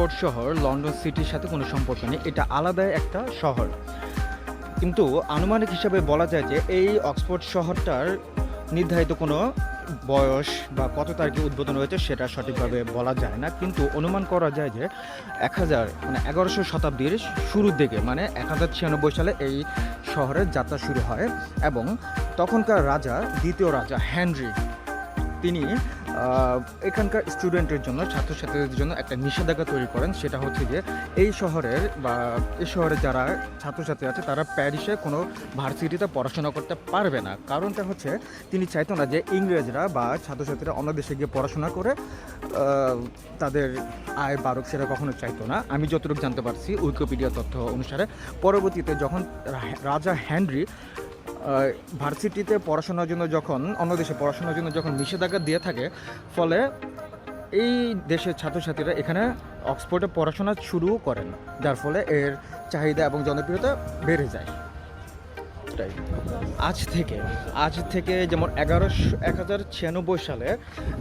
Oxford শহর London সিটির সাথে কোনো সম্পর্ক নেই, এটা আলাদা একটা শহর। কিন্তু আনুমানিক হিসাবে বলা যায় যে এই অক্সফোর্ড শহরটার নির্ধারিত কোনো বয়স বা কত তারিখে উদ্বোধন হয়েছে সেটা সঠিকভাবে বলা যায় না, কিন্তু অনুমান করা যায় যে 1100 শতাব্দীর শুরুর দিকে, মানে 1096 সালে এই শহরের যাত্রা শুরু হয়। এবং তখনকার রাজা, দ্বিতীয় রাজা হেনরি, তিনি এখানকার স্টুডেন্টের জন্য, ছাত্রছাত্রীদের জন্য একটা নিষেধাজ্ঞা তৈরি করেন। সেটা হচ্ছে যে এই শহরের যারা ছাত্রছাত্রী আছে তারা প্যারিসে কোনো ভার্সিটিতে পড়াশোনা করতে পারবে না। কারণটা হচ্ছে তিনি চাইতো না যে ইংরেজরা বা ছাত্রছাত্রীরা অন্য দেশে গিয়ে পড়াশোনা করে তাদের আয় বাড়ুক, সেটা কখনো চাইতো না। আমি যতটুকু জানতে পারছি উইকিপিডিয়া তথ্য অনুসারে, পরবর্তীতে যখন রাজা হেনরি ভার্সিটিতে পড়াশোনার জন্য অন্য দেশে পড়াশোনার জন্য যখন নিষেধাজ্ঞা দিয়ে থাকে, ফলে এই দেশের ছাত্রছাত্রীরা এখানে অক্সফোর্ডে পড়াশোনা শুরু করেন, যার ফলে এর চাহিদা এবং জনপ্রিয়তা বেড়ে যায়। আজ থেকে যেমন 1096 সালে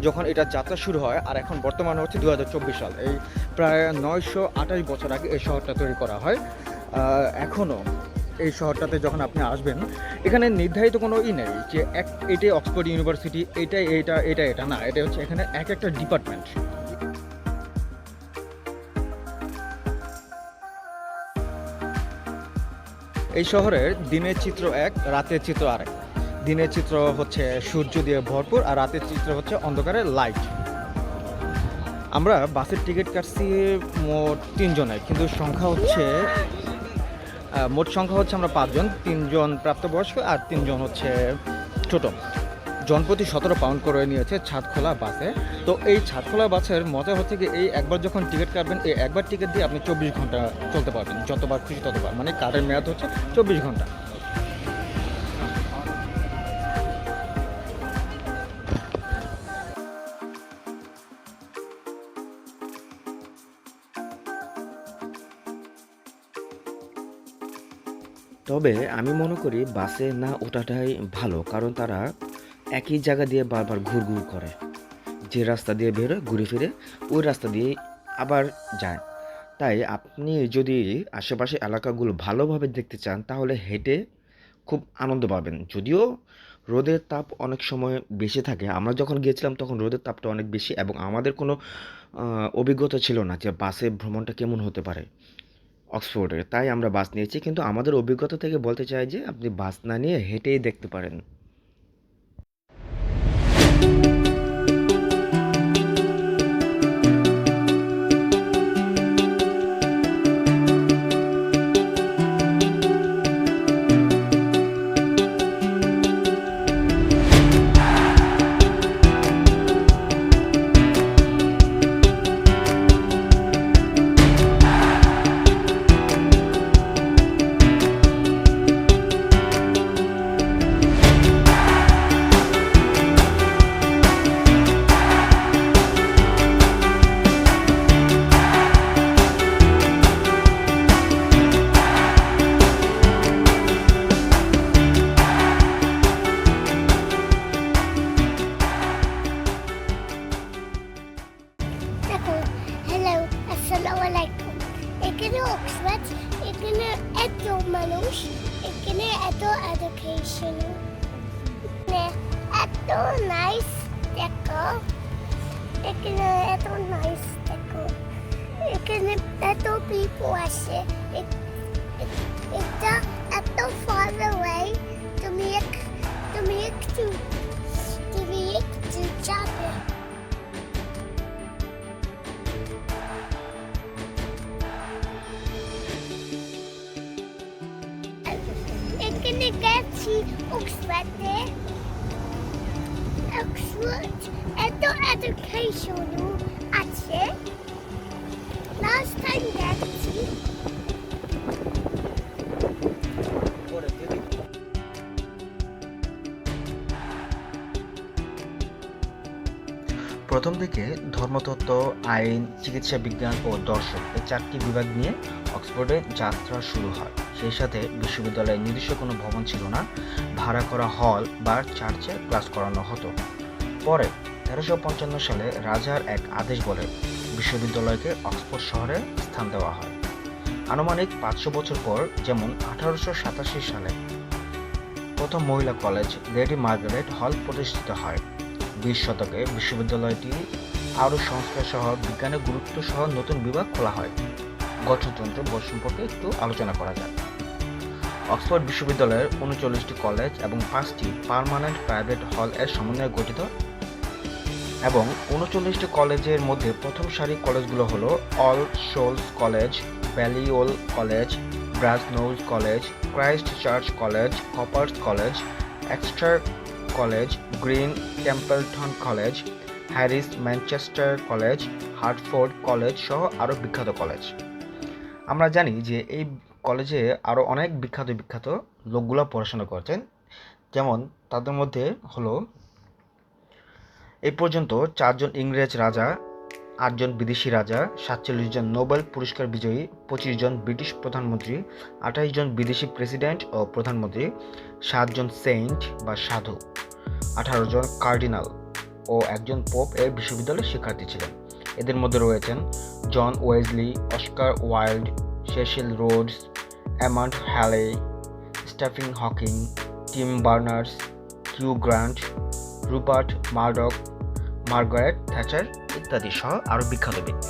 যখন এটা যাত্রা শুরু হয়, আর এখন বর্তমানে হচ্ছে 2024 সাল, এই প্রায় 928 বছর আগে এই শহরটা তৈরি করা হয়। এখনও এই শহরটাতে যখন আপনি আসবেন, এখানে নির্ধারিত কোনো নেই যে এটাই অক্সফোর্ড ইউনিভার্সিটি, এটা না, এটা হচ্ছে এখানে একটা ডিপার্টমেন্ট। এই শহরের দিনের চিত্র এক, রাতের চিত্র আরেক। দিনের চিত্র হচ্ছে সূর্য দিয়ে ভরপুর, আর রাতের চিত্র হচ্ছে অন্ধকারে লাইট। আমরা বাসের টিকিট কাটছি মোট 3 জনের, কিন্তু মোট সংখ্যা হচ্ছে আমরা 5 জন, 3 জন প্রাপ্তবয়স্ক আর 3 জন হচ্ছে ছোট। জনপ্রতি 17 পাউন্ড করে নিয়েছে ছাদখোলা বাসে। তো এই ছাদখোলা বাসের মজা হচ্ছে কি, এই একবার যখন টিকিট কাটবেন, এই একবার টিকিট দিয়ে আপনি 24 ঘন্টা চলতে পারবেন, যতবার খুশি ততবার, মানে কার্ডের মেয়াদ হচ্ছে 24 ঘন্টা। তবে আমি মনে করি বাসে না ওঠাটাই ভালো, কারণ তারা একই জায়গা দিয়ে বারবার ঘুরঘুর করে। যে রাস্তা দিয়ে বেরোয় ঘুরে ফিরে ওই রাস্তা দিয়ে আবার যায়। তাই আপনি যদি আশেপাশে এলাকাগুলো ভালোভাবে দেখতে চান তাহলে হেঁটে খুব আনন্দ পাবেন। যদিও রোদের তাপ অনেক সময় বেশি থাকে, আমরা যখন গিয়েছিলাম তখন রোদের তাপটা অনেক বেশি এবং আমাদের কোনো অভিজ্ঞতা ছিল না যে বাসে ভ্রমণটা কেমন হতে পারে অক্সফোর্ডে। তাই আমরা বাস নিয়েছি, কিন্তু আমাদের অভিজ্ঞতা থেকে বলতে চাই যে আপনি বাস না নিয়ে হেঁটেই দেখতে পারেন। দেখো, হ্যালো, আসসালামু আলাইকুম। এখানে অক্সফোর্ড, এখানে এত মানুষ, এখানে এত এডুকেশন, এত নাইস। দেখো, এখানে এত নাইস। দেখো, এখানে এত পিপল আসে। এটা এত ফার অ্যাওয়ে। তুমি একটু যাবে। এখানে গেছি অক্সফোর্ডে। অক্সফোর্ড এত এডুকেশন আছে। লাস্ট টাইম গেছি। প্রথম দিকে ধর্মতত্ত্ব, আইন, চিকিৎসা বিজ্ঞান ও দর্শন এই 4টি বিভাগ নিয়ে অক্সফোর্ডে যাত্রা শুরু হয়। সেই সাথে বিশ্ববিদ্যালয়ের নিজস্ব কোনো ভবন ছিল না, ভাড়া করা হল বা চার্চে ক্লাস করানো হতো। পরে 1355 সালে রাজার এক আদেশ বলে বিশ্ববিদ্যালয়কে অক্সফোর্ড শহরে স্থান দেওয়া হয়। আনুমানিক 500 বছর পর, যেমন 1887 সালে প্রথম মহিলা কলেজ লেডি মার্গারেট হল প্রতিষ্ঠিত হয়। 20 শতকে বিশ্ববিদ্যালয়টি আরও সংস্কার সহ বিজ্ঞানের গুরুত্ব সহ নতুন বিভাগ খোলা হয়। গঠনতন্ত্র বোর্ড সম্পর্কে একটু আলোচনা করা যাক। অক্সফোর্ড বিশ্ববিদ্যালয়ের 39টি কলেজ এবং 5টি পার্মানেন্ট প্রাইভেট হল এর সমন্বয়ে গঠিত, এবং 39টি কলেজের মধ্যে প্রথম সারির কলেজগুলো হলো All Souls college, Balliol college, Brasenose college, Christ Church college, Corpus college, Exeter college, Green Templeton college, Harris Manchester college, Hertford college সহ আরও বিখ্যাত কলেজ। আমরা জানি যে এই কলেজে আরও অনেক বিখ্যাত লোকগুলো পড়াশোনা করছেন, যেমন তাদের মধ্যে হলো এই পর্যন্ত 4 জন ইংরেজ রাজা, 8 জন বিদেশি রাজা, 47 জন নোবেল পুরস্কার বিজয়ী, 25 জন ব্রিটিশ প্রধানমন্ত্রী, 28 জন বিদেশি প্রেসিডেন্ট ও প্রধানমন্ত্রী, 7 জন সেন্ট বা সাধু, 18 জন কার্ডিনাল ও 1 জন পোপ এই বিশ্ববিদ্যালয়ের শিক্ষার্থী ছিলেন। এদের মধ্যে রয়েছেন John Wesley, Oscar Wilde, Cecil Rhodes, Edmond Halley, Stephen Hawking, Tim Berners, Hugh Grant, Rupert Murdoch, Margaret Thatcher ইত্যাদি সহ আরও বিখ্যাত ব্যক্তি।